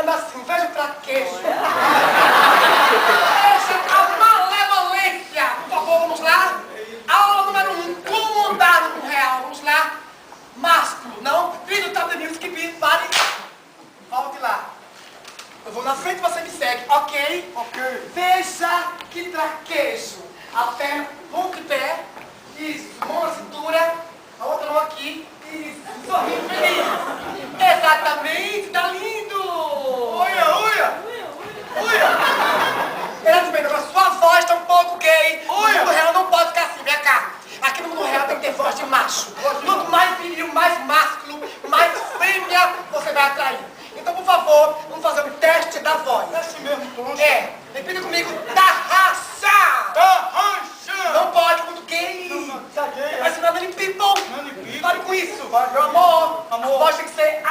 falando assim, veja o traquejo. Veja a malevolência. Por favor, vamos lá. Aula número 1, como andar no real. Vamos lá. Másculo, não? Vídeo Top Music, pare. Volte lá. Eu vou na frente e você me segue, ok? Ok. Veja que traquejo. A perna, ponto de pé. Isso, mão na cintura. A outra mão aqui. Isso, sorrindo feliz. Exatamente, tá lindo. Uia. Fernando Mendes, a sua voz tá um pouco gay. Olha. No mundo real não pode ficar assim, vem cá. Aqui no mundo real tem que ter voz de macho. Quanto mais viril, mais másculo, mais fêmea você vai atrair. Então, por favor, vamos fazer um teste da voz. É assim mesmo, trouxa. Repita comigo, da raça. Tá rancha. Não pode, muito gay. Tá gay, Vai ser Nani People. Nani People. Pare com isso. Vai, Meu amor, amor. a voz tem que ser